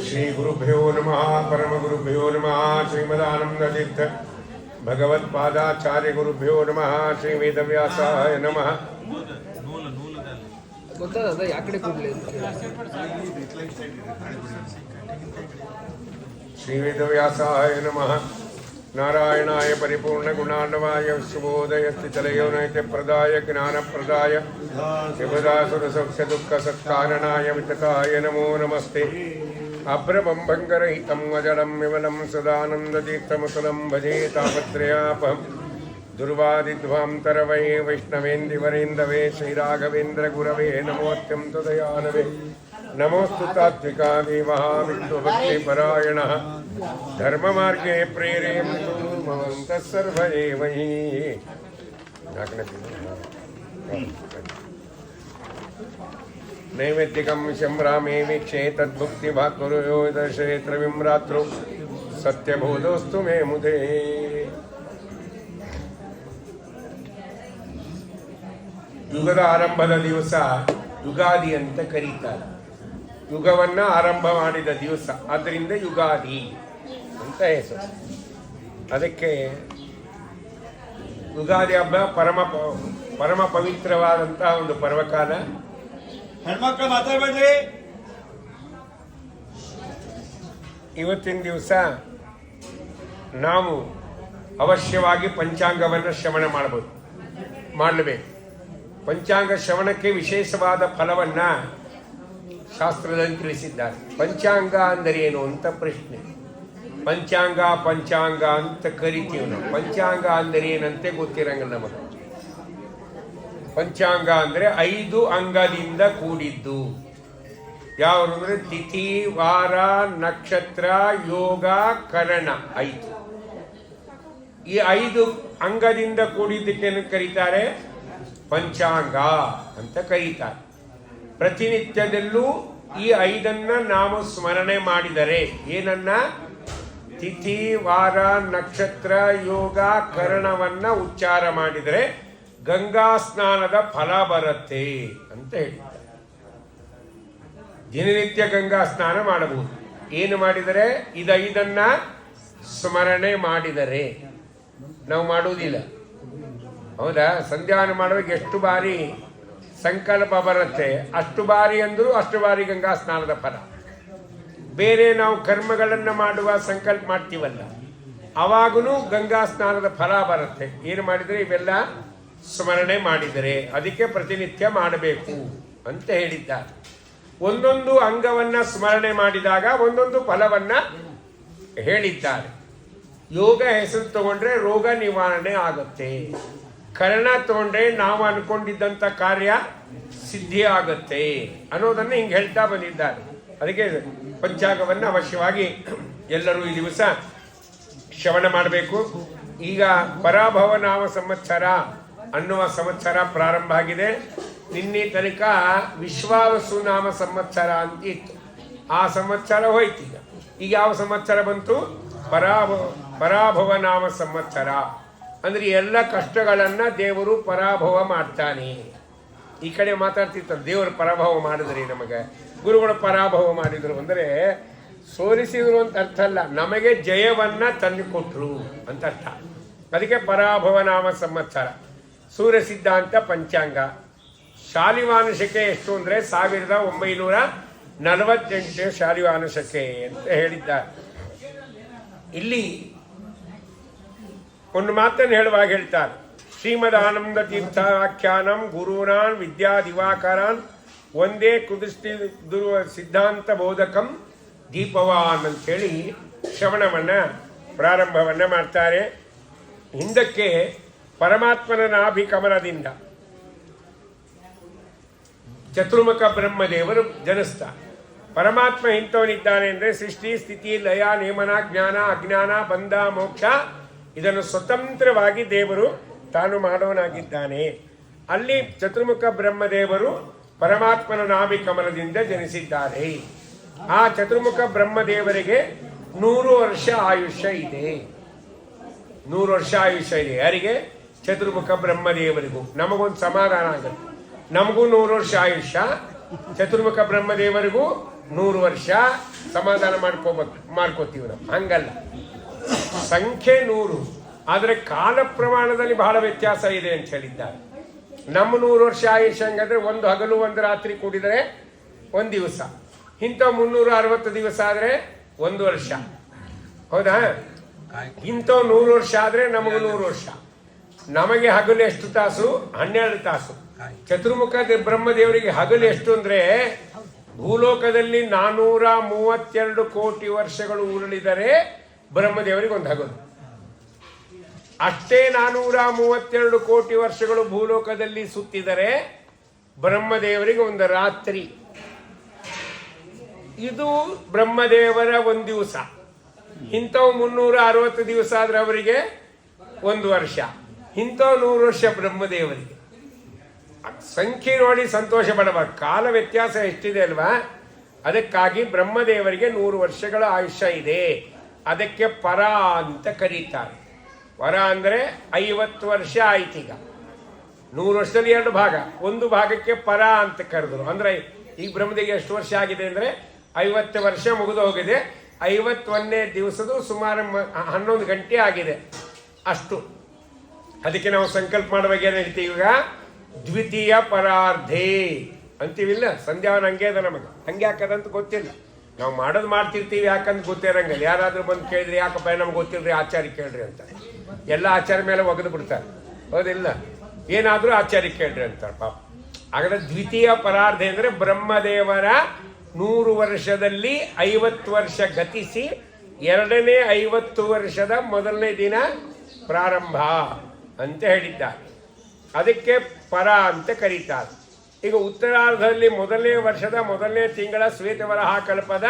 ಶ್ರೀ ಗುರುಭ್ಯೋ ನಮಃ ಪರಮಗುರುಭ್ಯೋ ನಮಃ ಶ್ರೀಮದಾನಂದತೀರ್ಥ ಭಗವತ್ಪಾದಾಚಾರ್ಯ ಗುರುಭ್ಯೋ ನಮಃ ಶ್ರೀ ವೇದವ್ಯಾಸಾಯ ನಮಃ. ಗೊತ್ತಾದ ಯಾಕಡೆ ಕೂಡಲೇ ಶ್ರೀ ವೇದವ್ಯಾಸಾಯ ನಮಃ. ನಾರಾಯಣಾಯ ಪರಿಪೂರ್ಣ ಗುಣಾರ್ಣವಾಯ ಶುಭೋದಯ ಸ್ಥಿತಲಯೋ ನೈತ್ಯ ಪ್ರದಾಯ ಜ್ಞಾನ ಪ್ರದಾಯ ಶಿವದಾಸುರ ಸೌಖ್ಯ ದುಃಖ ಸತ್ಕಾರಣಾಯ ವಿತತಾಯ ನಮೋ ನಮಸ್ತೆ. ಅಭ್ರಮಂಭಂಗರಹಿತಂ ಅಜಡಂ ವಿಮಲಂ ಸದಾನಂದತೀರ್ಥಮತುಲಂ ಭಜೇ ತಾಪತ್ರಯಾಪಹಂ ದುರ್ವಾದಿಧ್ವಾಂತರವೇ ವೈಷ್ಣವೇಂದಿವರೇಂದವೇ ಶ್ರೀರಾಘವೇಂದ್ರ ಗುರವೇ ನಮೋತ್ಯಂತ ದಯಾನವೇ. ನಮೋಸ್ತು ತಾತ್ವಿಕಾ ದೇವಃ ವಿಷ್ಣುಭಕ್ತಿಪರಾಯಣಃ ಧರ್ಮಮಾರ್ಗೇ ಪ್ರೇರೇಯಂತು ಭವಂತಃ ಸರ್ವ ಏವ ಹಿ. ನೈವೇದ್ಯಕಂ ಶಂಭ್ರಾಮೇ ವೀಕ್ಷೇ ತದ್ಭುಕ್ತಿಭಾಕುರುಯೋ ದರ್ಶಯೇತ್ರ ವಿಮ್ರಾತೃ ಸತ್ಯಬೋಧೋಸ್ತು ಮೇ ಮುದೇ. ಯುಗದ ಆರಂಭದ ದಿವಸ ಯುಗಾದಿ ಅಂತ ಕರೀತಾರೆ. ಯುಗವನ್ನ ಆರಂಭ ಮಾಡಿದ ದಿವಸ, ಆದ್ದರಿಂದ ಯುಗಾದಿ ಅಂತ ಹೆಸರು. ಅದಕ್ಕೆ ಯುಗಾದಿ ಹಬ್ಬ ಪರಮ ಪವಿತ್ರವಾದಂತಹ ಒಂದು ಪರ್ವಕಾಲ. ಹೆಣ್ಮಕ್ಳು ಮಾತಾಡ್ಬೇಡ್ರಿ. ಇವತ್ತಿನ ದಿವಸ ನಾವು ಅವಶ್ಯವಾಗಿ ಪಂಚಾಂಗವನ್ನು ಶ್ರವಣ ಮಾಡಲೇಬೇಕು. ಪಂಚಾಂಗ ಶ್ರವಣಕ್ಕೆ ವಿಶೇಷವಾದ ಫಲವನ್ನ ಶಾಸ್ತ್ರದಲ್ಲಿ ತಿಳಿಸಿದ್ದಾರೆ. ಪಂಚಾಂಗ ಅಂದರೆ ಏನು ಅಂತ ಪ್ರಶ್ನೆ. ಪಂಚಾಂಗ ಅಂತ ಕರಿತೀವಿ ನಾವು. ಪಂಚಾಂಗ ಅಂದರೆ ಏನಂತೆ ಗೊತ್ತಿರಂಗಿಲ್ಲ ನಮಗೆ. ಪಂಚಾಂಗ ಅಂದರೆ 5 ಅಂಗದಿಂದ ಕೂಡಿದ್ದು. ಯಾವುದು ಅಂದರೆ ತಿಥಿ, ವಾರ, ನಕ್ಷತ್ರ, ಯೋಗ, ಕರಣ 5. ಈ 5 ಅಂಗದಿಂದ ಕೂಡಿದ್ದಕ್ಕೆ ಕರೀತಾರೆ ಪಂಚಾಂಗ ಅಂತ ಕರೀತಾರೆ. ಪ್ರತಿನಿತ್ಯದಲ್ಲೂ ಈ 5 ನಾವು ಸ್ಮರಣೆ ಮಾಡಿದರೆ, ಏನನ್ನ? ತಿಥಿ, ವಾರ, ನಕ್ಷತ್ರ, ಯೋಗ, ಕರಣವನ್ನ ಉಚ್ಚಾರ ಮಾಡಿದರೆ ಗಂಗಾ ಸ್ನಾನದ ಫಲ ಬರುತ್ತೆ ಅಂತ ಹೇಳ್ತಾರೆ. ದಿನನಿತ್ಯ ಗಂಗಾ ಸ್ನಾನ ಮಾಡಬಹುದು. ಏನು ಮಾಡಿದರೆ? ಇದು 5 ಸ್ಮರಣೆ ಮಾಡಿದರೆ. ನಾವು ಮಾಡುವುದಿಲ್ಲ, ಹೌದಾ? ಸಂಧ್ಯಾನ ಮಾಡುವಾಗ ಎಷ್ಟು ಬಾರಿ ಸಂಕಲ್ಪ ಬರುತ್ತೆ, ಅಷ್ಟು ಬಾರಿ ಅಂದರೂ ಅಷ್ಟು ಬಾರಿ ಗಂಗಾ ಸ್ನಾನದ ಫಲ. ಬೇರೆ ನಾವು ಕರ್ಮಗಳನ್ನು ಮಾಡುವ ಸಂಕಲ್ಪ ಮಾಡ್ತೀವಲ್ಲ, ಅವಾಗೂ ಗಂಗಾ ಸ್ನಾನದ ಫಲ ಬರುತ್ತೆ. ಏನು ಮಾಡಿದರೆ? ಇವೆಲ್ಲ ಸ್ಮರಣೆ ಮಾಡಿದರೆ. ಅದಕ್ಕೆ ಪ್ರತಿನಿತ್ಯ ಮಾಡಬೇಕು ಅಂತ ಹೇಳಿದ್ದಾರೆ. ಒಂದೊಂದು ಅಂಗವನ್ನ ಸ್ಮರಣೆ ಮಾಡಿದಾಗ ಒಂದೊಂದು ಫಲವನ್ನ ಹೇಳಿದ್ದಾರೆ. ಯೋಗ ಹೆಸರು ತಗೊಂಡ್ರೆ ರೋಗ ನಿವಾರಣೆ ಆಗುತ್ತೆ. ಕರ್ಣ ತಗೊಂಡ್ರೆ ನಾವು ಅನ್ಕೊಂಡಿದ್ದಂಥ ಕಾರ್ಯ ಸಿದ್ಧಿ ಆಗುತ್ತೆ ಅನ್ನೋದನ್ನು ಹಿಂಗೆ ಹೇಳ್ತಾ ಬಂದಿದ್ದಾರೆ. ಅದಕ್ಕೆ ಪಂಚಾಂಗವನ್ನು ಅವಶ್ಯವಾಗಿ ಎಲ್ಲರೂ ಈ ದಿವಸ ಶ್ರವಣ ಮಾಡಬೇಕು. ಈಗ ಪರಾಭವ ನಾಮ ಸಂವತ್ಸರ ಅನ್ನುವ ಸಂವತ್ಸರ ಪ್ರಾರಂಭ ಆಗಿದೆ. ನಿನ್ನೆ ತನಕ ವಿಶ್ವಾವಸು ನಾಮ ಸಂವತ್ಸರ ಅಂತ ಇತ್ತು. ಆ ಸಂವತ್ಸರ ಹೋಯ್ತು. ಈಗ ಯಾವ ಸಂವತ್ಸರ ಬಂತು? ಪರಾಭವ ನಾಮ ಸಂವತ್ಸರ. ಅಂದ್ರೆ ಎಲ್ಲ ಕಷ್ಟಗಳನ್ನ ದೇವರು ಪರಾಭವ ಮಾಡ್ತಾನೆ. ಈ ಕಡೆ ಮಾತಾಡ್ತಿರ್ತಾರೆ, ದೇವರು ಪರಾಭವ ಮಾಡಿದ್ರಿ, ನಮಗೆ ಗುರುಗಳು ಪರಾಭವ ಮಾಡಿದ್ರು ಅಂದರೆ ಸೋಲಿಸಿದ್ರು ಅಂತ ಅರ್ಥ ಅಲ್ಲ, ನಮಗೆ ಜಯವನ್ನ ತಂದು ಕೊಟ್ರು ಅಂತ ಅರ್ಥ. ಅದಕ್ಕೆ ಪರಾಭವ ನಾಮ ಸಂವತ್ಸರ. ಸೂರ್ಯ ಸಿದ್ಧಾಂತ ಪಂಚಾಂಗ. ಶಾಲಿವಾನ ಶಕೆ ಎಷ್ಟು ಅಂದರೆ 1948 ಶಾಲಿವಾನ ಶಕೆ ಅಂತ ಹೇಳಿದ್ದಾರೆ. ಇಲ್ಲಿ ಒಂದು ಮಾತನ್ನು ಹೇಳುವಾಗ ಹೇಳ್ತಾರೆ, ಶ್ರೀಮದ್ ಆನಂದ ತೀರ್ಥ ಆಖ್ಯಾನಂ ಗುರುನಾನ್ ವಿದ್ಯಾ ದಿವಾಕರಾನ್ ಒಂದೇ ಕುದೃಷ್ಟಿ ದುರ್ವ ಸಿದ್ಧಾಂತ ಬೋಧಕಂ ದೀಪವಾನ್ ಅಂತೇಳಿ ಶ್ರವಣವನ್ನ ಪ್ರಾರಂಭವನ್ನ ಮಾಡ್ತಾರೆ. ಹಿಂದಕ್ಕೆ ಪರಮಾತ್ಮನ ನಾಭಿ ಕಮಲದಿಂದ ಚತುರ್ಮುಖ ಬ್ರಹ್ಮದೇವರು ಜನಿಸ್ತಾರೆ. ಪರಮಾತ್ಮ ಇಂಥವನಿದ್ದಾನೆ ಅಂದರೆ ಸೃಷ್ಟಿ, ಸ್ಥಿತಿ, ಲಯ, ನೇಮನ, ಜ್ಞಾನ, ಅಜ್ಞಾನ, ಬಂಧ, ಮೋಕ್ಷ ಇದನ್ನು ಸ್ವತಂತ್ರವಾಗಿ ದೇವರು ತಾನು ಮಾಡೋನಾಗಿದ್ದಾನೆ. ಅಲ್ಲಿ ಚತುರ್ಮುಖ ಬ್ರಹ್ಮದೇವರು ಪರಮಾತ್ಮನ ನಾಭಿ ಕಮಲದಿಂದ ಜನಿಸಿದ್ದಾರೆ. ಆ ಚತುರ್ಮುಖ ಬ್ರಹ್ಮದೇವರಿಗೆ 100 ವರ್ಷ ಆಯುಷ್ಯ ಇದೆ. 100 ವರ್ಷ ಆಯುಷ್ಯ ಇದೆ. ಯಾರಿಗೆ? ಚತುರ್ಮುಖ ಬ್ರಹ್ಮದೇವರಿಗೂ. ನಮಗೊಂದು ಸಮಾಧಾನ ಆಗುತ್ತೆ. ನಮಗೂ 100 ವರ್ಷ ಆಯುಷ್ಯ, ಚತುರ್ಮುಖ ಬ್ರಹ್ಮದೇವರಿಗೂ 100 ವರ್ಷ, ಸಮಾಧಾನ ಮಾಡ್ಕೋತೀವಿ ನಾವು. ಹಂಗಲ್ಲ, ಸಂಖ್ಯೆ 100, ಆದರೆ ಕಾಲ ಪ್ರಮಾಣದಲ್ಲಿ ಬಹಳ ವ್ಯತ್ಯಾಸ ಇದೆ ಅಂತ ಹೇಳಿದ್ದಾರೆ. ನಮ್ಮ 100 ವರ್ಷ ಆಯುಷ್ಯ ಹಂಗಂದ್ರೆ ಒಂದು ಹಗಲು ಒಂದು ರಾತ್ರಿ ಕೂಡಿದರೆ 1 ದಿವಸ, ಇಂಥ 360 ದಿವಸ ಆದರೆ 1 ವರ್ಷ. ಹೌದಾ? ಇಂಥ 100 ವರ್ಷ ಆದರೆ ನಮಗೆ 100 ವರ್ಷ. ನಮಗೆ ಹಗಲು ಎಷ್ಟು ತಾಸು? 12 ತಾಸು. ಚತುರ್ಮುಖ ಬ್ರಹ್ಮದೇವರಿಗೆ ಹಗಲು ಎಷ್ಟು ಅಂದ್ರೆ, ಭೂಲೋಕದಲ್ಲಿ 432 ಕೋಟಿ ವರ್ಷಗಳು ಉರುಳಿದರೆ ಬ್ರಹ್ಮದೇವರಿಗೆ ಒಂದು ಹಗಲು. ಅಷ್ಟೇ 432 ಕೋಟಿ ವರ್ಷಗಳು ಭೂಲೋಕದಲ್ಲಿ ಸುತ್ತಿದರೆ ಬ್ರಹ್ಮದೇವರಿಗೆ ಒಂದು ರಾತ್ರಿ. ಇದು ಬ್ರಹ್ಮದೇವರ 1 ದಿವಸ. ಇಂಥವು 360 ದಿವಸ ಆದ್ರೆ ಅವರಿಗೆ 1 ವರ್ಷ. ಇಂಥವು 100 ವರ್ಷ ಬ್ರಹ್ಮದೇವರಿಗೆ. ಸಂಖ್ಯೆ ನೋಡಿ ಸಂತೋಷ ಪಡಬಾರ್ದು, ಕಾಲ ವ್ಯತ್ಯಾಸ ಎಷ್ಟಿದೆ ಅಲ್ವಾ. ಅದಕ್ಕಾಗಿ ಬ್ರಹ್ಮದೇವರಿಗೆ 100 ವರ್ಷಗಳ ಆಯುಷ್ಯ ಇದೆ. ಅದಕ್ಕೆ ಪರ ಅಂತ ಕರೀತಾರೆ. ಪರ ಅಂದರೆ 50 ವರ್ಷ ಆಯ್ತೀಗ. 100 ವರ್ಷದಲ್ಲಿ 2 ಭಾಗ, ಒಂದು ಭಾಗಕ್ಕೆ ಪರ ಅಂತ ಕರೆದ್ರು. ಅಂದ್ರೆ ಈಗ ಬ್ರಹ್ಮದೇವಿಗೆ ಎಷ್ಟು ವರ್ಷ ಆಗಿದೆ ಅಂದ್ರೆ 50 ವರ್ಷ ಮುಗಿದು ಹೋಗಿದೆ. 51ನೇ ದಿವಸದ ಸುಮಾರು 11 ಗಂಟೆ ಆಗಿದೆ ಅಷ್ಟು. ಅದಕ್ಕೆ ನಾವು ಸಂಕಲ್ಪ ಮಾಡುವಾಗ ಏನು ಹೇಳ್ತೀವಿ, ಈಗ ದ್ವಿತೀಯ ಪರಾರ್ಧೆ ಅಂತೀವಿಲ್ಲ. ಸಂಧ್ಯಾವನ ಹಂಗೆ ಅದ, ನಮಗೆ ಹಂಗೆ ಹಾಕದಂತ ಗೊತ್ತಿಲ್ಲ. ನಾವು ಮಾಡೋದು ಮಾಡ್ತಿರ್ತೀವಿ, ಯಾಕಂತ ಗೊತ್ತಿರಂಗಿಲ್ಲ. ಯಾರಾದ್ರೂ ಬಂದು ಕೇಳಿದ್ರೆ ಯಾಕಪ್ಪ ನಮ್ಗೆ ಗೊತ್ತಿಲ್ರಿ, ಆಚಾರ್ಯ ಕೇಳ್ರಿ ಅಂತ. ಎಲ್ಲ ಆಚಾರ್ಯ ಮೇಲೆ ಒಗೆದು ಬಿಡ್ತಾರೆ, ಹೌದಿಲ್ಲ? ಏನಾದ್ರೂ ಆಚಾರ್ಯ ಕೇಳ್ರಿ ಅಂತಾರೆ ಪಾಪ. ಹಾಗಾದ್ರೆ ದ್ವಿತೀಯ ಪರಾರ್ಧೆ ಅಂದ್ರೆ ಬ್ರಹ್ಮದೇವರ 100 ವರ್ಷದಲ್ಲಿ 50 ವರ್ಷ ಗತಿಸಿ 2ನೇ 50 ವರ್ಷದ ಮೊದಲನೇ ದಿನ ಪ್ರಾರಂಭ ಅಂತ ಹೇಳಿದ್ದಾರೆ. ಅದಕ್ಕೆ ಪರ ಅಂತ ಕರೀತಾರೆ. ಈಗ ಉತ್ತರಾರ್ಧದಲ್ಲಿ 1ನೇ ವರ್ಷದ 1ನೇ ತಿಂಗಳ ಶ್ವೇತವರಹ ಕಲ್ಪದ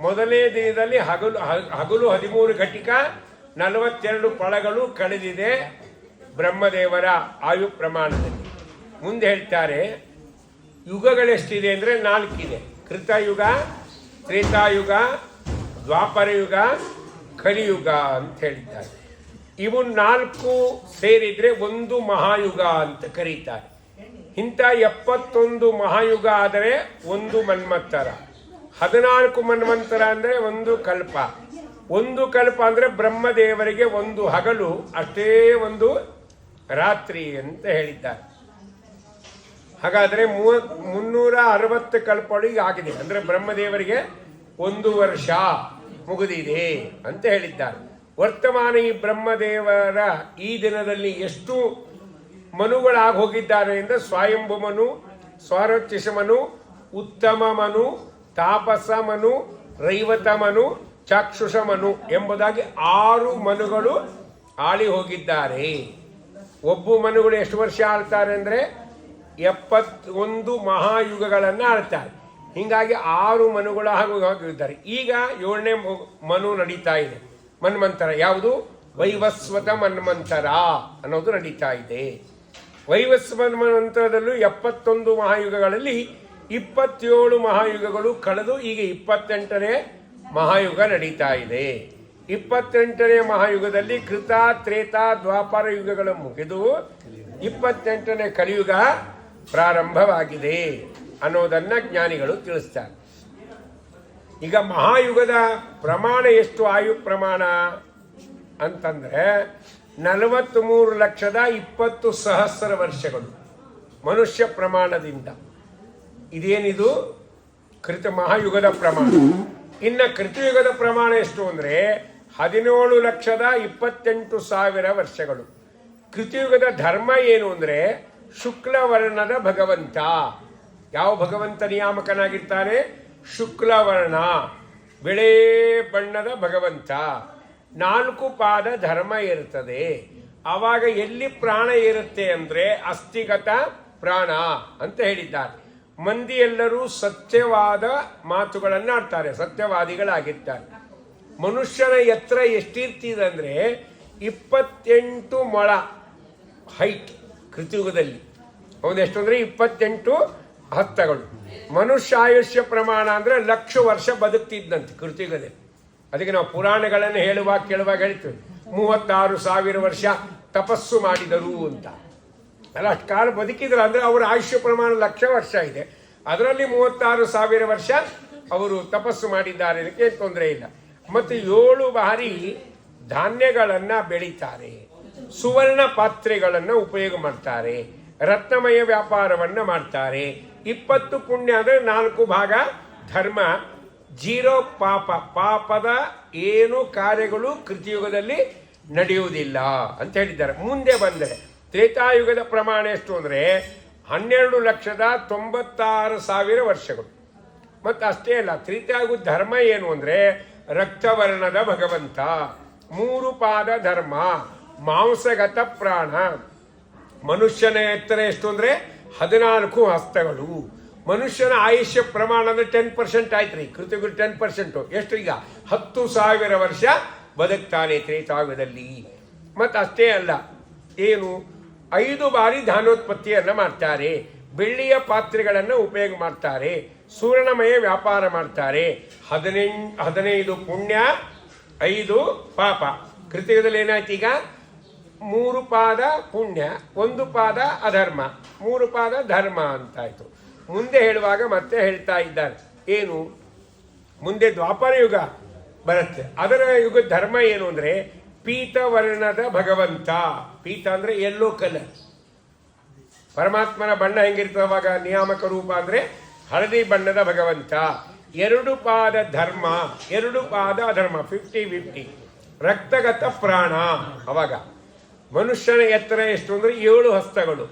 1ನೇ ದಿನದಲ್ಲಿ ಹಗಲು 13 ಘಟಿಕ 42 ಫಳಗಳು ಕಳೆದಿದೆ ಬ್ರಹ್ಮದೇವರ ಆಯು ಪ್ರಮಾಣದಲ್ಲಿ. ಮುಂದೆ ಹೇಳ್ತಾರೆ ಯುಗಗಳೆಷ್ಟಿದೆ ಅಂದರೆ 4 ಇದೆ. ಕೃತಯುಗ, ತ್ರೇತಾಯುಗ, ದ್ವಾಪರ ಯುಗ, ಕಲಿಯುಗ ಅಂತ ಹೇಳಿದ್ದಾರೆ. ಇವು 4 ಸೇರಿದ್ರೆ ಒಂದು ಮಹಾಯುಗ ಅಂತ ಕರೀತಾರೆ. ಇಂಥ 71 ಮಹಾಯುಗ ಆದರೆ ಒಂದು ಮನ್ವಂತರ, 14 ಮನ್ವಂತರ ಅಂದರೆ ಒಂದು ಕಲ್ಪ. ಒಂದು ಕಲ್ಪ ಅಂದರೆ ಬ್ರಹ್ಮದೇವರಿಗೆ ಒಂದು ಹಗಲು, ಅಷ್ಟೇ ಒಂದು ರಾತ್ರಿ ಅಂತ ಹೇಳಿದ್ದಾರೆ. ಹಾಗಾದರೆ 360 ಕಲ್ಪಗಳು ಈಗ ಆಗಿದೆ. ಅಂದರೆ ಬ್ರಹ್ಮದೇವರಿಗೆ 1 ವರ್ಷ ಮುಗಿದಿದೆ ಅಂತ ಹೇಳಿದ್ದಾರೆ. ವರ್ತಮಾನ ಈ ಬ್ರಹ್ಮದೇವರ ಈ ದಿನದಲ್ಲಿ ಎಷ್ಟು ಮನುಗಳಾಗಿ ಹೋಗಿದ್ದಾರೆ ಅಂದರೆ ಸ್ವಯಂಭು ಮನು, ಸ್ವರೋಚ್ಚಿಷ ಮನು, ಉತ್ತಮ ಮನು, ತಾಪಸ ಮನು, ರೈವತ ಮನು, ಚಾಕ್ಷುಷ ಮನು ಎಂಬುದಾಗಿ 6 ಮನುಗಳು ಆಳಿ ಹೋಗಿದ್ದಾರೆ. ಒಬ್ಬ ಮನುಗಳು ಎಷ್ಟು ವರ್ಷ ಆಳ್ತಾರೆ ಅಂದರೆ 71 ಮಹಾಯುಗಗಳನ್ನು ಆಳ್ತಾರೆ. ಹೀಗಾಗಿ 6 ಮನುಗಳು ಹೋಗಿದ್ದಾರೆ. ಈಗ 7ನೇ ಮನು ನಡೀತಾ ಇದೆ, ಮನ್ವಂತರ. ಯಾವುದು? ವೈವಸ್ವತ ಮನ್ವಂತರ ಅನ್ನೋದು ನಡೀತಾ ಇದೆ. ವೈವಸ್ವತ ಮನ್ವಂತರದಲ್ಲೂ 71 ಮಹಾಯುಗಗಳಲ್ಲಿ 27 ಮಹಾಯುಗಗಳು ಕಳೆದು ಈಗ 28ನೇ ಮಹಾಯುಗ ನಡೀತಾ ಇದೆ. 28ನೇ ಮಹಾಯುಗದಲ್ಲಿ ಕೃತ, ತ್ರೇತ, ದ್ವಾಪರ ಯುಗಗಳು ಮುಗಿದು 28ನೇ ಕಲಿಯುಗ ಪ್ರಾರಂಭವಾಗಿದೆ ಅನ್ನೋದನ್ನ ಜ್ಞಾನಿಗಳು ತಿಳಿಸ್ತಾರೆ. ಈಗ ಮಹಾಯುಗದ ಪ್ರಮಾಣ ಎಷ್ಟು? ಆಯು ಪ್ರಮಾಣ ಅಂತಂದ್ರೆ 43,20,000 ವರ್ಷಗಳು ಮನುಷ್ಯ ಪ್ರಮಾಣದಿಂದ. ಇದೇನಿದು? ಕೃತ ಮಹಾಯುಗದ ಪ್ರಮಾಣ. ಇನ್ನು ಕೃತಯುಗದ ಪ್ರಮಾಣ ಎಷ್ಟು ಅಂದರೆ 17,28,000 ವರ್ಷಗಳು. ಕೃತಯುಗದ ಧರ್ಮ ಏನು ಅಂದರೆ ಶುಕ್ಲವರ್ಣದ ಭಗವಂತ. ಯಾವ ಭಗವಂತ ನಿಯಾಮಕನಾಗಿರ್ತಾನೆ? ಶುಕ್ಲವರ್ಣ, ಬಿಳೆ ಬಣ್ಣದ ಭಗವಂತ. 4 ಪಾದ ಧರ್ಮ ಇರುತ್ತದೆ. ಆವಾಗ ಎಲ್ಲಿ ಪ್ರಾಣ ಇರುತ್ತೆ ಅಂದರೆ ಅಸ್ಥಿಗತ ಪ್ರಾಣ ಅಂತ ಹೇಳಿದ್ದಾರೆ. ಮಂದಿ ಎಲ್ಲರೂ ಸತ್ಯವಾದ ಮಾತುಗಳನ್ನು ಆಡ್ತಾರೆ, ಸತ್ಯವಾದಿಗಳಾಗಿರ್ತಾರೆ. ಮನುಷ್ಯನ ಎತ್ತರ ಎಷ್ಟಿರ್ತಿದೆ ಅಂದರೆ 28 ಮೊಳ ಹೈಟ್ ಕೃತಯುಗದಲ್ಲಿ. ಹೌದು, ಎಷ್ಟು ಅಂದರೆ 28 ಹಸ್ತಗಳು. ಮನುಷ್ಯ ಆಯುಷ್ಯ ಪ್ರಮಾಣ ಅಂದರೆ 1,00,000 ವರ್ಷ ಬದುಕ್ತಿದ್ದಂತೆ ಕೃತಯುಗದಲ್ಲಿ. ಅದಕ್ಕೆ ನಾವು ಪುರಾಣಗಳನ್ನು ಕೇಳುವಾಗ ಹೇಳ್ತೀವಿ 36,000 ವರ್ಷ ತಪಸ್ಸು ಮಾಡಿದರು ಅಂತ. ಅಲ್ಲ, ಅಷ್ಟು ಕಾಲ ಬದುಕಿದ್ರು ಅಂದರೆ ಅವರ ಆಯುಷ್ಯ ಪ್ರಮಾಣ 1,00,000 ವರ್ಷ ಇದೆ. ಅದರಲ್ಲಿ 36,000 ವರ್ಷ ಅವರು ತಪಸ್ಸು ಮಾಡಿದ್ದಾರೆ, ಇದಕ್ಕೆ ತೊಂದರೆ ಇಲ್ಲ. ಮತ್ತು 7 ಬಾರಿ ಧಾನ್ಯಗಳನ್ನು ಬೆಳೀತಾರೆ, ಸುವರ್ಣ ಪಾತ್ರೆಗಳನ್ನು ಉಪಯೋಗ ಮಾಡ್ತಾರೆ, ರತ್ನಮಯ ವ್ಯಾಪಾರವನ್ನು ಮಾಡ್ತಾರೆ. 20 ಪುಣ್ಯ ಅಂದರೆ 4 ಭಾಗ ಧರ್ಮ, 0 ಪಾಪ. ಪಾಪದ ಏನು ಕಾರ್ಯಗಳು ಕೃತಿಯುಗದಲ್ಲಿ ನಡೆಯುವುದಿಲ್ಲ ಅಂತ ಹೇಳಿದ್ದಾರೆ. ಮುಂದೆ ಬಂದರೆ ತ್ರೇತಾಯುಗದ ಪ್ರಮಾಣ ಎಷ್ಟು ಅಂದರೆ 12,96,000 ವರ್ಷಗಳು. ಮತ್ತು ಅಷ್ಟೇ ಅಲ್ಲ, ತ್ರೇತಾಯುಗದ ಧರ್ಮ ಏನು ಅಂದರೆ ರಕ್ತವರ್ಣದ ಭಗವಂತ, 3 ಪಾದ ಧರ್ಮ, ಮಾಂಸಗತ ಪ್ರಾಣ. ಮನುಷ್ಯನ ಎತ್ತರ ಎಷ್ಟು ಅಂದರೆ 14 ಹಸ್ತಗಳು. ಮನುಷ್ಯನ ಆಯುಷ್ಯ ಪ್ರಮಾಣ ಅಂದರೆ 10% ಆಯ್ತು ರೀ. ಕೃತಿಗಳು 10%. ಎಷ್ಟು ಈಗ 10,000 ವರ್ಷ ಬದುಕ್ತಾನೆ ತ್ರೇತಾಯುಗದಲ್ಲಿ. ಮತ್ತು ಅಷ್ಟೇ ಅಲ್ಲ, ಏನು 5 ಬಾರಿ ಧಾನ್ಯೋತ್ಪತ್ತಿಯನ್ನು ಮಾಡ್ತಾರೆ, ಬೆಳ್ಳಿಯ ಪಾತ್ರೆಗಳನ್ನು ಉಪಯೋಗ ಮಾಡ್ತಾರೆ, ಸುವರ್ಣಮಯ ವ್ಯಾಪಾರ ಮಾಡ್ತಾರೆ. 15 ಪುಣ್ಯ, 5 ಪಾಪ. ಕೃತಿಯುಗದಲ್ಲಿ ಏನಾಯ್ತು ಈಗ 3 ಪಾದ ಪುಣ್ಯ, 1 ಪಾದ ಅಧರ್ಮ, 3 ಪಾದ ಧರ್ಮ ಅಂತಾಯ್ತು. ಮುಂದೆ ಹೇಳುವಾಗ ಮತ್ತೆ ಹೇಳ್ತಾ ಇದ್ದಾರೆ, ಏನು ಮುಂದೆ ದ್ವಾಪರ ಯುಗ ಬರುತ್ತೆ. ಅದರ ಯುಗದ ಧರ್ಮ ಏನು ಅಂದರೆ ಪೀತವರ್ಣದ ಭಗವಂತ. ಪೀತ ಅಂದರೆ ಯೆಲ್ಲೋ ಕಲರ್. ಪರಮಾತ್ಮನ ಬಣ್ಣ ಹೆಂಗಿರ್ತದೆ ಅವಾಗ, ನಿಯಾಮಕ ರೂಪ ಅಂದರೆ ಹಳದಿ ಬಣ್ಣದ ಭಗವಂತ. 2 ಪಾದ ಧರ್ಮ, 2 ಪಾದ ಅಧರ್ಮ, 50-50. ರಕ್ತಗತ ಪ್ರಾಣ. ಅವಾಗ ಮನುಷ್ಯನ ಎತ್ತರ ಎಷ್ಟು ಅಂದರೆ 7 ಹಸ್ತಗಳು.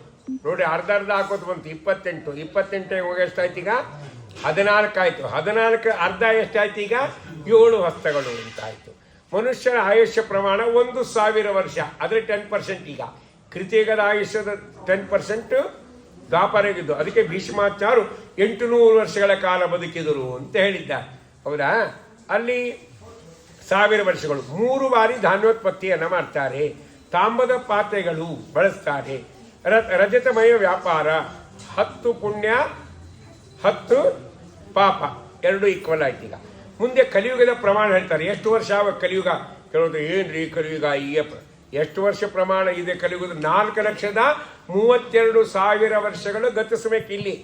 ನೋಡಿ, ಅರ್ಧ ಹಾಕೋದು ಬಂತು, 28. 28 ಹೋಗಿ ಎಷ್ಟಾಯ್ತು ಈಗ 14 ಆಯ್ತು. 14 ಅರ್ಧ ಎಷ್ಟಾಯ್ತು ಈಗ 7 ಹಸ್ತಗಳು ಅಂತಾಯ್ತು. ಮನುಷ್ಯನ ಆಯುಷ್ಯ ಪ್ರಮಾಣ 1,000 ವರ್ಷ, ಆದರೆ 10%. ಈಗ ಕೃತಿಯುಗದ ಆಯುಷ್ಯದ 10% ದ್ವಾಪರಗಿದ್ದು. ಅದಕ್ಕೆ ಭೀಷ್ಮಾಚಾರ್ಯರು 800 ವರ್ಷಗಳ ಕಾಲ ಬದುಕಿದರು ಅಂತ ಹೇಳಿದ್ದಾರೆ. ಹೌದಾ? ಅಲ್ಲಿ 1000 ವರ್ಷಗಳು. 3 ಬಾರಿ ಧಾನ್ಯೋತ್ಪತ್ತಿಯನ್ನು ಮಾಡ್ತಾರೆ, ತಾಮ್ರದ ಪಾತ್ರೆಗಳು ಬಳಸ್ತಾರೆ, ರಜತಮಯ ವ್ಯಾಪಾರ, 10 ಪುಣ್ಯ 10 ಪಾಪ, 2 ಈಕ್ವಲ್ ಆಯ್ತು. ಈಗ ಮುಂದೆ ಕಲಿಯುಗದ ಪ್ರಮಾಣ ಹೇಳ್ತಾರೆ. ಎಷ್ಟು ವರ್ಷ ಕಲಿಯುಗ? ಕೆಲವೊಂದು ಏನ್ರಿ ಕಲಿಯುಗ ಎಷ್ಟು ವರ್ಷ ಪ್ರಮಾಣ ಇದೆ ಕಲಿಯುಗದ? 4,32,000 ವರ್ಷಗಳು ಗತಿಸಬೇಕು ಇಲ್ಲಿ.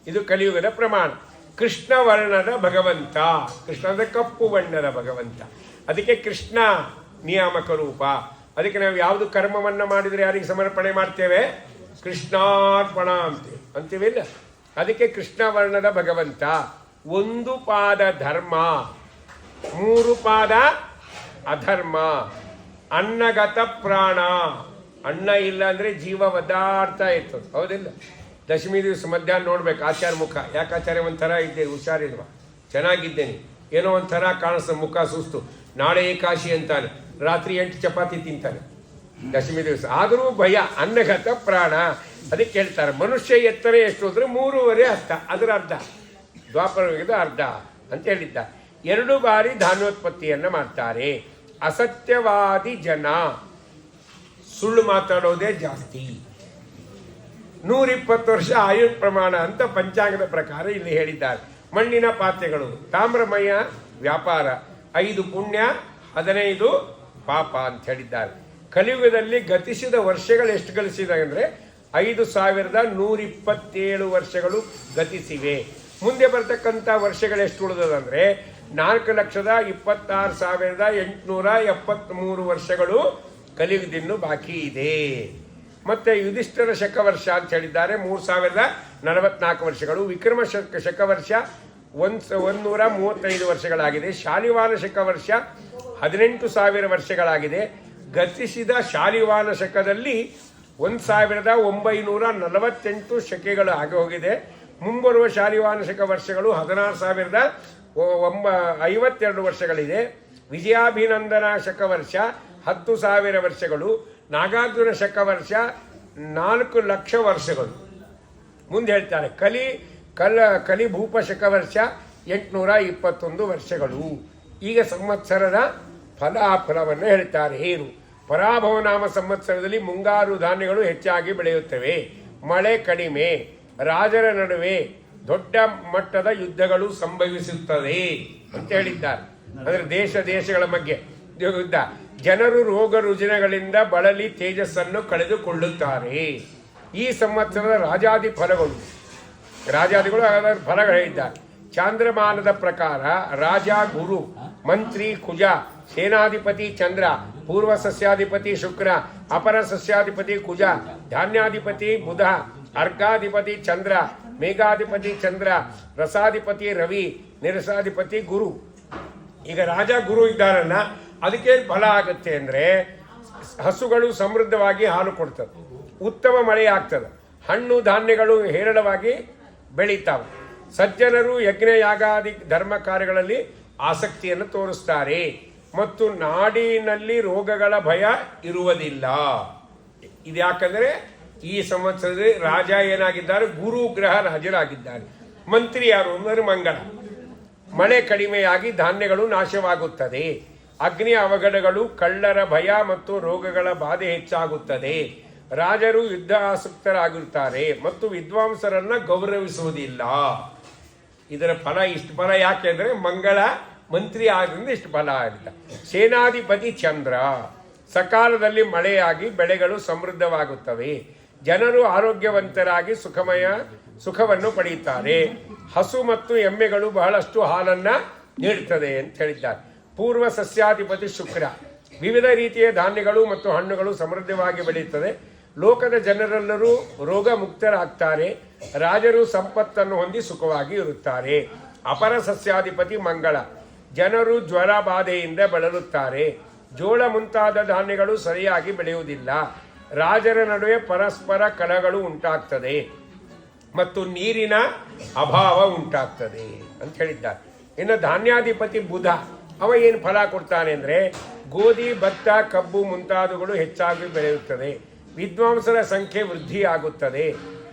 ಇದು ಕಲಿಯುಗದ ಪ್ರಮಾಣ. ಕೃಷ್ಣ ವರ್ಣದ ಭಗವಂತ, ಕೃಷ್ಣ ಅಂದರೆ ಕಪ್ಪು ಬಣ್ಣದ ಭಗವಂತ. ಅದಕ್ಕೆ ಕೃಷ್ಣ ನಿಯಾಮಕ ರೂಪ. ಅದಕ್ಕೆ ನಾವು ಯಾವುದು ಕರ್ಮವನ್ನು ಮಾಡಿದರೆ ಯಾರಿಗೆ ಸಮರ್ಪಣೆ ಮಾಡ್ತೇವೆ? ಕೃಷ್ಣಾರ್ಪಣ ಅಂತೀವಿಲ್ಲ. ಅದಕ್ಕೆ ಕೃಷ್ಣ ವರ್ಣದ ಭಗವಂತ. 1 ಪಾದ ಧರ್ಮ, 3 ಪಾದ ಅಧರ್ಮ, ಅನ್ನಗತ ಪ್ರಾಣ. ಅನ್ನ ಇಲ್ಲ ಅಂದರೆ ಜೀವ ಒದ್ದಾಡ್ತಾ ಇರ್ತದೆ, ಹೌದಿಲ್ಲ? ದಶಮಿ ದಿವಸ ಮಧ್ಯಾಹ್ನ ನೋಡ್ಬೇಕು ಆಚಾರ್ಯ ಮುಖ. ಯಾಕೆ ಆಚಾರ್ಯ ಒಂಥರ ಇದ್ದೆ, ಹುಷಾರಿಲ್ವ? ಚೆನ್ನಾಗಿದ್ದೇನೆ, ಏನೋ ಒಂಥರ ಕಾಣಿಸ್ತದೆ, ಮುಖ ಸುಸ್ತು. ನಾಳೆ ಏಕಾಶಿ ಅಂತಾನೆ, ರಾತ್ರಿ 8 ಚಪಾತಿ ತಿಂತಾನೆ ದಶಮಿ ದಿವಸ. ಆದರೂ ಭಯ, ಅನ್ನಗತ ಪ್ರಾಣ. ಅದಕ್ಕೆ ಹೇಳ್ತಾರೆ ಮನುಷ್ಯ ಎತ್ತರ ಎಷ್ಟು ಅಂದರೆ 3.5 ಹಸ್ತ, ಅದರ ಅರ್ಧ. ದ್ವಾಪರಯುಗದ ಅರ್ಧ ಅಂತ ಹೇಳಿದ್ದ. 2 ಬಾರಿ ಧಾನ್ಯೋತ್ಪತ್ತಿಯನ್ನು ಮಾಡ್ತಾರೆ. ಅಸತ್ಯವಾದಿ ಜನ, ಸುಳ್ಳು ಮಾತಾಡೋದೇ ಜಾಸ್ತಿ. 120 ವರ್ಷ ಆಯು ಪ್ರಮಾಣ ಅಂತ ಪಂಚಾಂಗದ ಪ್ರಕಾರ ಇಲ್ಲಿ ಹೇಳಿದ್ದಾರೆ. ಮಣ್ಣಿನ ಪಾತ್ರೆಗಳು, ತಾಮ್ರಮಯ ವ್ಯಾಪಾರ, 5 ಪುಣ್ಯ 15 ಪಾಪ ಅಂತ ಹೇಳಿದ್ದಾರೆ. ಕಲಿಯುಗದಲ್ಲಿ ಗತಿಸಿದ ವರ್ಷಗಳು ಎಷ್ಟು ಗಳಿಸಿದೆ ಅಂದರೆ 5,127 ವರ್ಷಗಳು ಗತಿಸಿವೆ. ಮುಂದೆ ಬರ್ತಕ್ಕಂಥ ವರ್ಷಗಳು ಎಷ್ಟು ಉಳಿದದಂದರೆ 4,26,873 ವರ್ಷಗಳು ಕಲಿಯುಗದಿನ್ನು ಬಾಕಿ ಇದೆ. ಮತ್ತೆ ಯುಧಿಷ್ಠಿರ ಶಕವರ್ಷ ಅಂತ ಹೇಳಿದ್ದಾರೆ 3,044 ವರ್ಷಗಳು. ವಿಕ್ರಮ ಶಕವರ್ಷ 135 ವರ್ಷಗಳಾಗಿದೆ. ಶಾಲಿವಾನ ಶಕವರ್ಷ 18,000 ವರ್ಷಗಳಾಗಿದೆ. ಗತಿಸಿದ ಶಾಲಿವಾನ ಶಕದಲ್ಲಿ 1,948 ಶಕೆಗಳು ಆಗಿ ಹೋಗಿದೆ. ಮುಂಬರುವ ಶಾಲಿವಾನ ಶಕ ವರ್ಷಗಳು 16,052 ವರ್ಷಗಳಿದೆ. ವಿಜಯಾಭಿನಂದನ ಶಕವರ್ಷ 10,000 ವರ್ಷಗಳು. ನಾಗಾರ್ಜುನ ಶಕವರ್ಷ 4 ಲಕ್ಷ ವರ್ಷಗಳು. ಮುಂದೆ ಹೇಳ್ತಾರೆ ಕಲಿಭೂಪ ಶಕವರ್ಷ 821 ವರ್ಷಗಳು. ಈಗ ಸಂವತ್ಸರದ ಫಲಾಫಲವನ್ನು ಹೇಳ್ತಾರೆ. ಏನು? ಪರಾಭವನಾಮ ಸಂವತ್ಸರದಲ್ಲಿ ಮುಂಗಾರು ಧಾನ್ಯಗಳು ಹೆಚ್ಚಾಗಿ ಬೆಳೆಯುತ್ತವೆ, ಮಳೆ ಕಡಿಮೆ, ರಾಜರ ನಡುವೆ ದೊಡ್ಡ ಮಟ್ಟದ ಯುದ್ಧಗಳು ಸಂಭವಿಸುತ್ತದೆ ಅಂತ ಹೇಳಿದ್ದಾರೆ. ಅಂದರೆ ದೇಶಗಳ ಬಗ್ಗೆ ಯುದ್ಧ. ಜನರು ರೋಗ ರುಜಿನಗಳಿಂದ ಬಳಲಿ ತೇಜಸ್ಸನ್ನು ಕಳೆದುಕೊಳ್ಳುತ್ತಾರೆ. ಈ ಸಂವತ್ಸರದ ರಾಜಾದಿಗಳು ಅದರ ಫಲಗಳು ಹೇಳಿದ್ದಾರೆ. ಚಾಂದ್ರಮಾನದ ಪ್ರಕಾರ ರಾಜ ಗುರು, ಮಂತ್ರಿ ಕುಜ, ಸೇನಾಧಿಪತಿ ಚಂದ್ರ, ಪೂರ್ವ ಸಸ್ಯಾಧಿಪತಿ ಶುಕ್ರ, ಅಪರ ಸಸ್ಯಾಧಿಪತಿ ಕುಜ, ಧಾನ್ಯಾಧಿಪತಿ ಬುಧ, ಅರ್ಘಾಧಿಪತಿ ಚಂದ್ರ, ಮೇಘಾಧಿಪತಿ ಚಂದ್ರ, ರಸಾಧಿಪತಿ ರವಿ, ನಿರಸಾಧಿಪತಿ ಗುರು. ಈಗ ರಾಜ ಗುರು ಇದ್ದಾರಲ್ಲ, ಅದಕ್ಕೇನು ಫಲ ಆಗುತ್ತೆ ಅಂದರೆ ಹಸುಗಳು ಸಮೃದ್ಧವಾಗಿ ಹಾಲು ಕೊಡ್ತದೆ, ಉತ್ತಮ ಮಳೆ ಆಗ್ತದೆ, ಹಣ್ಣು ಧಾನ್ಯಗಳು ಹೇರಳವಾಗಿ ಬೆಳೀತಾವೆ, ಸಜ್ಜನರು ಯಜ್ಞ ಯಾಗಾದಿ ಧರ್ಮ ಕಾರ್ಯಗಳಲ್ಲಿ ಆಸಕ್ತಿಯನ್ನು ತೋರಿಸ್ತಾರೆ ಮತ್ತು ನಾಡಿನಲ್ಲಿ ರೋಗಗಳ ಭಯ ಇರುವುದಿಲ್ಲ. ಇದು ಯಾಕಂದರೆ ಈ ಸಂವತ್ಸರದಲ್ಲಿ ರಾಜ ಏನಾಗಿದ್ದಾರೆ, ಗುರು ಗ್ರಹ ರಾಜರಾಗಿದ್ದಾರೆ. ಮಂತ್ರಿ ಯಾರು ಅಂದರೆ ಮಂಗಳ. ಮಳೆ ಕಡಿಮೆಯಾಗಿ ಧಾನ್ಯಗಳು ನಾಶವಾಗುತ್ತದೆ, ಅಗ್ನಿ ಅವಘಡಗಳು, ಕಳ್ಳರ ಭಯ ಮತ್ತು ರೋಗಗಳ ಬಾಧೆ ಹೆಚ್ಚಾಗುತ್ತದೆ. ರಾಜರು ಯುದ್ಧ ಆಸಕ್ತರಾಗಿರುತ್ತಾರೆ ಮತ್ತು ವಿದ್ವಾಂಸರನ್ನ ಗೌರವಿಸುವುದಿಲ್ಲ. ಇದರ ಫಲ ಇಷ್ಟು ಫಲ ಯಾಕೆಂದ್ರೆ ಮಂಗಳ ಮಂತ್ರಿ ಆದ್ರಿಂದ ಇಷ್ಟು ಫಲ ಆಗಿದೆ. ಸೇನಾಧಿಪತಿ ಚಂದ್ರ. ಸಕಾಲದಲ್ಲಿ ಮಳೆಯಾಗಿ ಬೆಳೆಗಳು ಸಮೃದ್ಧವಾಗುತ್ತವೆ, ಜನರು ಆರೋಗ್ಯವಂತರಾಗಿ ಸುಖವನ್ನು ಪಡೆಯುತ್ತಾರೆ. ಹಸು ಮತ್ತು ಎಮ್ಮೆಗಳು ಬಹಳಷ್ಟು ಹಾಲನ್ನ ನೀಡುತ್ತದೆ ಅಂತ ಹೇಳಿದ್ದಾರೆ. ಪೂರ್ವ ಸಸ್ಯಾಧಿಪತಿ ಶುಕ್ರ. ವಿವಿಧ ರೀತಿಯ ಧಾನ್ಯಗಳು ಮತ್ತು ಹಣ್ಣುಗಳು ಸಮೃದ್ಧವಾಗಿ ಬೆಳೆಯುತ್ತದೆ. ಲೋಕದ ಜನರೆಲ್ಲರೂ ರೋಗ ಮುಕ್ತರಾಗ್ತಾರೆ, ರಾಜರು ಸಂಪತ್ತನ್ನು ಹೊಂದಿ ಸುಖವಾಗಿ ಇರುತ್ತಾರೆ. ಅಪರ ಸಸ್ಯಾಧಿಪತಿ ಮಂಗಳ. ಜನರು ಜ್ವರ ಬಾಧೆಯಿಂದ ಬಳಲುತ್ತಾರೆ, ಜೋಳ ಮುಂತಾದ ಧಾನ್ಯಗಳು ಸರಿಯಾಗಿ ಬೆಳೆಯುವುದಿಲ್ಲ, ರಾಜರ ನಡುವೆ ಪರಸ್ಪರ ಕಲಹಗಳು ಉಂಟಾಗ್ತದೆ ಮತ್ತು ನೀರಿನ ಅಭಾವ ಉಂಟಾಗ್ತದೆ ಅಂತ ಹೇಳಿದ್ದಾರೆ. ಇನ್ನು ಧಾನ್ಯಾಧಿಪತಿ ಬುಧ. ಅವ ಏನು ಫಲ ಕೊಡ್ತಾನೆ ಅಂದರೆ ಗೋಧಿ, ಭತ್ತ, ಕಬ್ಬು ಮುಂತಾದವುಗಳು ಹೆಚ್ಚಾಗಿ ಬೆಳೆಯುತ್ತದೆ, ವಿದ್ವಾಂಸರ ಸಂಖ್ಯೆ ವೃದ್ಧಿಯಾಗುತ್ತದೆ,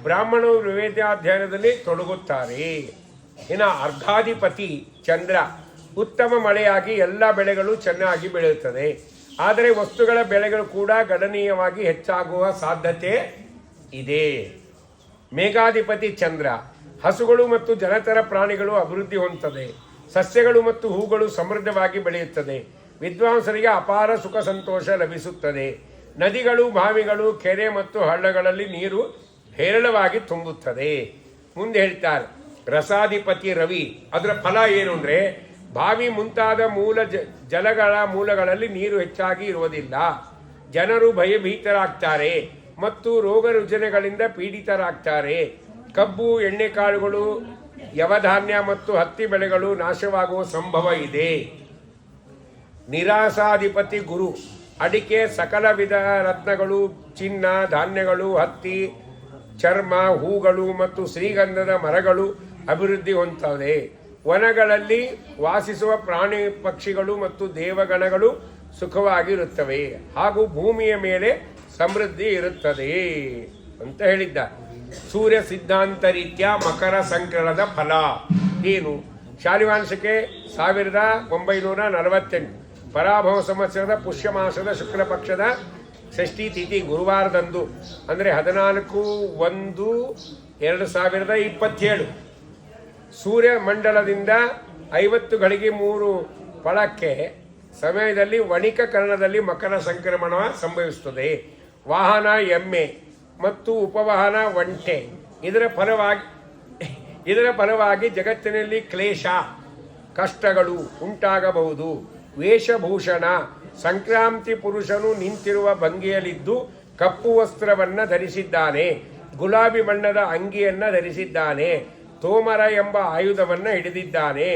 ಬ್ರಾಹ್ಮಣರು ವೇದಾಧ್ಯಯನದಲ್ಲಿ ತೊಡಗುತ್ತಾರೆ. ಇನ್ನು ಅರ್ಘಾಧಿಪತಿ ಚಂದ್ರ. ಉತ್ತಮ ಮಳೆಯಾಗಿ ಎಲ್ಲ ಬೆಳೆಗಳು ಚೆನ್ನಾಗಿ ಬೆಳೆಯುತ್ತದೆ, ಆದರೆ ವಸ್ತುಗಳ ಬೆಲೆಗಳು ಕೂಡ ಗಣನೀಯವಾಗಿ ಹೆಚ್ಚಾಗುವ ಸಾಧ್ಯತೆ ಇದೆ. ಮೇಘಾಧಿಪತಿ ಚಂದ್ರ. ಹಸುಗಳು ಮತ್ತು ಜಲಚರ ಪ್ರಾಣಿಗಳು ಅಭಿವೃದ್ಧಿ ಹೊಂದುತ್ತದೆ, ಸಸ್ಯಗಳು ಮತ್ತು ಹೂಗಳು ಸಮೃದ್ಧವಾಗಿ ಬೆಳೆಯುತ್ತದೆ, ವಿದ್ವಾಂಸರಿಗೆ ಅಪಾರ ಸುಖ ಸಂತೋಷ ಲಭಿಸುತ್ತದೆ. ನದಿಗಳು, ಬಾವಿಗಳು, ಕೆರೆ ಮತ್ತು ಹಳ್ಳಗಳಲ್ಲಿ ನೀರು ಹೇರಳವಾಗಿ ತುಂಬುತ್ತದೆ. ಮುಂದೆ ಹೇಳ್ತಾರೆ ರಸಾಧಿಪತಿ ರವಿ. ಅದರ ಫಲ ಏನು ಅಂದರೆ ಬಾವಿ ಮುಂತಾದ ಜಲಗಳ ಮೂಲಗಳಲ್ಲಿ ನೀರು ಹೆಚ್ಚಾಗಿ ಇರುವುದಿಲ್ಲ, ಜನರು ಭಯಭೀತರಾಗ್ತಾರೆ ಮತ್ತು ರೋಗ ರುಜಿನಗಳಿಂದ ಪೀಡಿತರಾಗ್ತಾರೆ. ಕಬ್ಬು, ಎಣ್ಣೆಕಾಳುಗಳು, ಯವಧಾನ್ಯ ಮತ್ತು ಹತ್ತಿ ಬೆಳೆಗಳು ನಾಶವಾಗುವ ಸಂಭವ ಇದೆ. ನಿರಾಸಾಧಿಪತಿ ಗುರು. ಅಡಿಕೆ, ಸಕಲ ವಿಧ ರತ್ನಗಳು, ಚಿನ್ನ, ಧಾನ್ಯಗಳು, ಹತ್ತಿ, ಚರ್ಮ, ಹೂಗಳು ಮತ್ತು ಶ್ರೀಗಂಧದ ಮರಗಳು ಅಭಿವೃದ್ಧಿ ಹೊಂದುತ್ತವೆ. ವನಗಳಲ್ಲಿ ವಾಸಿಸುವ ಪ್ರಾಣಿ ಪಕ್ಷಿಗಳು ಮತ್ತು ದೇವಗಣಗಳು ಸುಖವಾಗಿರುತ್ತವೆ ಹಾಗೂ ಭೂಮಿಯ ಮೇಲೆ ಸಮೃದ್ಧಿ ಇರುತ್ತದೆ ಅಂತ ಹೇಳಿದ್ದ. ಸೂರ್ಯ ಸಿದ್ಧಾಂತ ರೀತ್ಯ ಮಕರ ಸಂಕ್ರಮಣದ ಫಲ ಏನು? ಶಾಲಿವಾಂಶಕ್ಕೆ 1948 ಪರಾಭವ ಸಂವತ್ಸರದ ಪುಷ್ಯ ಮಾಸದ ಶುಕ್ಲ ಪಕ್ಷದ ಷಷ್ಠಿ ತಿಥಿ ಗುರುವಾರದಂದು ಅಂದರೆ 14/1/2027 ಸೂರ್ಯ ಮಂಡಲದಿಂದ 50 ಗಳಿಗೆ 3 ಫಲಕ್ಕೆ ಸಮಯದಲ್ಲಿ ವಣಿಕ ಕರ್ಣದಲ್ಲಿ ಮಕರ ಸಂಕ್ರಮಣ ಸಂಭವಿಸುತ್ತದೆ. ವಾಹನ ಎಮ್ಮೆ ಮತ್ತು ಉಪವಾಹನ ಒಂಟೆ. ಇದರ ಫಲವಾಗಿ ಜಗತ್ತಿನಲ್ಲಿ ಕ್ಲೇಶ, ಕಷ್ಟಗಳು ಉಂಟಾಗಬಹುದು. ವೇಷಭೂಷಣ. ಸಂಕ್ರಾಂತಿ ಪುರುಷನು ನಿಂತಿರುವ ಭಂಗಿಯಲ್ಲಿದ್ದು ಕಪ್ಪು ವಸ್ತ್ರವನ್ನು ಧರಿಸಿದ್ದಾನೆ, ಗುಲಾಬಿ ಬಣ್ಣದ ಅಂಗಿಯನ್ನು ಧರಿಸಿದ್ದಾನೆ, ತೋಮರ ಎಂಬ ಆಯುಧವನ್ನು ಹಿಡಿದಿದ್ದಾನೆ.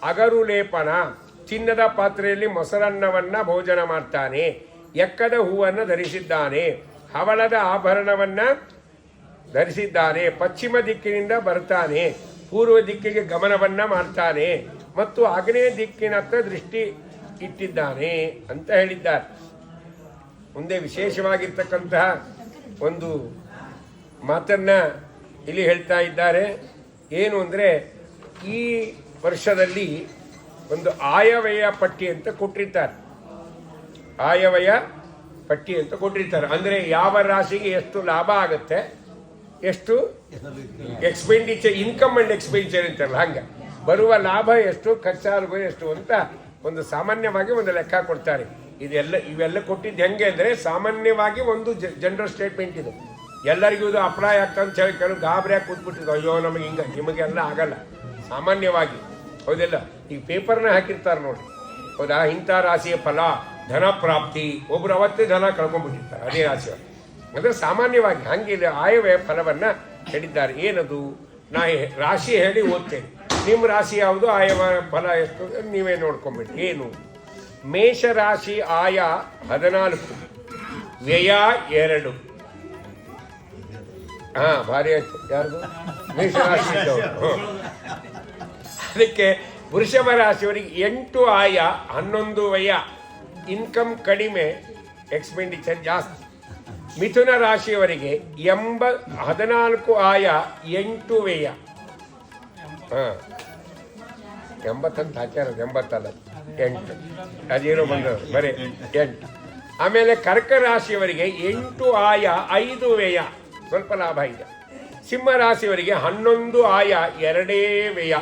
ಅಗರು ಲೇಪನ. ಚಿನ್ನದ ಪಾತ್ರೆಯಲ್ಲಿ ಮೊಸರನ್ನವನ್ನು ಭೋಜನ ಮಾಡ್ತಾನೆ, ಎಕ್ಕದ ಹೂವನ್ನು ಧರಿಸಿದ್ದಾನೆ, ಹವಳದ ಆಭರಣವನ್ನು ಧರಿಸಿದ್ದಾನೆ, ಪಶ್ಚಿಮ ದಿಕ್ಕಿನಿಂದ ಬರ್ತಾನೆ, ಪೂರ್ವ ದಿಕ್ಕಿಗೆ ಗಮನವನ್ನು ಮಾಡ್ತಾನೆ ಮತ್ತು ಆಗ್ನೇಯ ದಿಕ್ಕಿನತ್ತ ದೃಷ್ಟಿ ಇಟ್ಟಿದ್ದಾನೆ ಅಂತ ಹೇಳಿದ್ದಾರೆ. ಮುಂದೆ ವಿಶೇಷವಾಗಿರ್ತಕ್ಕಂತಹ ಒಂದು ಮಾತನ್ನ ಇಲ್ಲಿ ಹೇಳ್ತಾ ಇದ್ದಾರೆ. ಏನು ಅಂದರೆ ಈ ವರ್ಷದಲ್ಲಿ ಒಂದು ಆಯವ್ಯಯ ಪಟ್ಟಿ ಅಂತ ಕೊಟ್ಟಿರ್ತಾರೆ. ಆಯವ್ಯಯ ಪಟ್ಟಿ ಅಂತ ಕೊಟ್ಟಿರ್ತಾರೆ ಅಂದರೆ ಯಾವ ರಾಶಿಗೆ ಎಷ್ಟು ಲಾಭ ಆಗುತ್ತೆ, ಎಷ್ಟು ಎಕ್ಸ್ಪೆಂಡಿಚರ್, ಇನ್ಕಮ್ ಅಂಡ್ ಎಕ್ಸ್ಪೆಂಡಿಚರ್ ಇರ್ತಾರಲ್ಲ ಹಂಗೆ ಬರುವ ಲಾಭ ಎಷ್ಟು, ಖರ್ಚಾಗುವ ಎಷ್ಟು ಅಂತ ಒಂದು ಸಾಮಾನ್ಯವಾಗಿ ಒಂದು ಲೆಕ್ಕ ಕೊಡ್ತಾರೆ. ಇವೆಲ್ಲ ಕೊಟ್ಟಿದ್ದು ಹೆಂಗೆ ಅಂದರೆ ಸಾಮಾನ್ಯವಾಗಿ ಒಂದು ಜನರಲ್ ಸ್ಟೇಟ್ಮೆಂಟ್ ಇದು. ಎಲ್ಲರಿಗೂ ಇದು ಅಪ್ಲೈ ಆಗ್ತಾ ಅಂತ ಹೇಳಿ ಕೆಲವು ಗಾಬರಿಯಾಗಿ ಕೂತ್ಬಿಟ್ಟಿದ್ದು, ಅಯ್ಯೋ ನಮಗೆ ಹಿಂಗೆ, ನಿಮಗೆಲ್ಲ ಆಗಲ್ಲ. ಸಾಮಾನ್ಯವಾಗಿ ಹೌದಿಲ್ಲ. ಈಗ ಪೇಪರ್ನ ಹಾಕಿರ್ತಾರೆ ನೋಡಿ, ಹೌದಾ, ಇಂಥ ರಾಶಿಯ ಫಲ ಧನ ಪ್ರಾಪ್ತಿ, ಒಬ್ರು ಅವತ್ತೇ ಧನ ಕಳ್ಕೊಂಡ್ಬಿಟ್ಟಿರ್ತಾರೆ ಅದೇ ರಾಶಿ. ಅಂದರೆ ಸಾಮಾನ್ಯವಾಗಿ ಹಂಗೆ ಆಯವ್ಯಯ ಫಲವನ್ನು ಹೇಳಿದ್ದಾರೆ. ಏನದು? ನಾ ರಾಶಿ ಹೇಳಿ ಓದ್ತೇನೆ, ನಿಮ್ಮ ರಾಶಿ ಯಾವುದು, ಆಯವ ಫಲ ಎಷ್ಟು ನೀವೇ ನೋಡ್ಕೊಂಬಿಡಿ. ಏನು? ಮೇಷರಾಶಿ ಆಯ 14, ವ್ಯಯ 2. ಭಾರಿ ಆಯ್ತು. ಯಾರ್ದು? ಮೇಷರಾಶಿ ಇದ್ದವರು. ಅದಕ್ಕೆ ವೃಷಭ ರಾಶಿಯವರಿಗೆ 8 ಆಯ 11 ವ್ಯಯ. ಇನ್ಕಮ್ ಕಡಿಮೆ, ಎಕ್ಸ್ಪೆಂಡಿಚರ್ ಜಾಸ್ತಿ. ಮಿಥುನ ರಾಶಿಯವರಿಗೆ 14 ಆಯ 8 ವ್ಯಯ. 80 ಅಂತ ಹಾಕ್ಯಾರ, 80 8 ಅದೇನೋ ಬಂದವರು ಬರೀ 8. ಆಮೇಲೆ ಕರ್ಕ ರಾಶಿಯವರಿಗೆ 8 ಆಯ 5 ವ್ಯಯ, ಸ್ವಲ್ಪ ಲಾಭ ಇದೆ. ಸಿಂಹ ರಾಶಿಯವರಿಗೆ 11 ಆಯ 2 ವ್ಯಯ,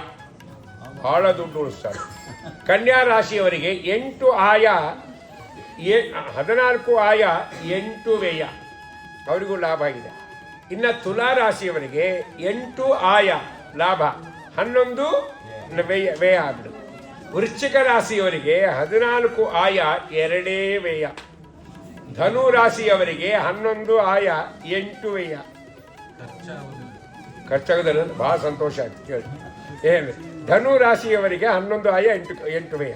ಬಹಳ ದುಡ್ಡು ಉಳಿಸ್ತಾರೆ. ಕನ್ಯಾ ರಾಶಿಯವರಿಗೆ 8 ಆಯ 14 ಆಯ 8 ವ್ಯಯ, ಅವರಿಗೂ ಲಾಭ ಇದೆ. ಇನ್ನು ತುಲಾ ರಾಶಿಯವರಿಗೆ 8 ಆಯ ಲಾಭ, 11 ವ್ಯಯ ಆಗ್ತದೆ. ವೃಶ್ಚಿಕ ರಾಶಿಯವರಿಗೆ 14 ಆಯ 2 ವ್ಯಯ. ಧನು ರಾಶಿಯವರಿಗೆ 11 ಆಯ 8 ವ್ಯಯ. ಖರ್ಚಾಗೋದಿಲ್ಲ, ಬಹಳ ಸಂತೋಷ ಆಯ್ತು ಕೇಳಿ. ಏನು? ಧನು ರಾಶಿಯವರಿಗೆ 11 ಆಯ 8 ವ್ಯಯ.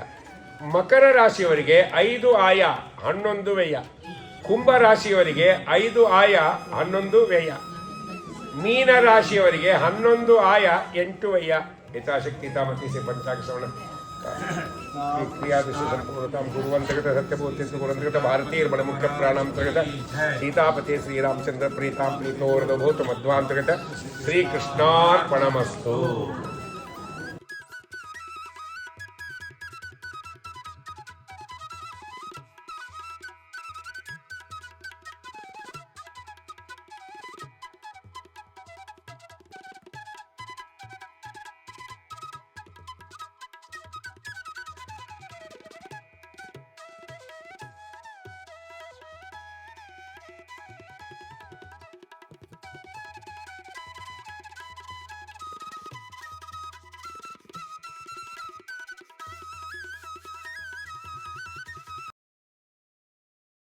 ಮಕರ ರಾಶಿಯವರಿಗೆ 5 ಆಯ 11 ವ್ಯಯ. ಕುಂಭ ರಾಶಿಯವರಿಗೆ 5 ಆಯ 11 ವ್ಯಯ. ಮೀನ ರಾಶಿಯವರಿಗೆ 11 ಆಯ 8 ವ್ಯಯ. ಯಥಾಶಕ್ತಿ ತಾಮತಿ ಸೆ ಪಂಚಾಂಗ ಶ್ರವಣ ಕ್ರಿಯಾದೃಶ್ಯ ಸಂಪೂರ್ಣತಾಂ ಗುರುವಂತರ್ಗತ ಸತ್ಯಭೂತಿಸ್ತು ಗುರುವಂತರ್ಗತ ಭಾರತೀಯ ಮುಖ್ಯ ಪ್ರಾಣಾಂತರ್ಗತ ಸೀತಾಪತಿ ಶ್ರೀರಾಮಚಂದ್ರ ಪ್ರೀತಾಂ ಪ್ರೀತೋರ್ಧಭೂತ ಮಧ್ವಾಂತರ್ಗತ ಶ್ರೀಕೃಷ್ಣಾರ್ಪಣಮಸ್ತು.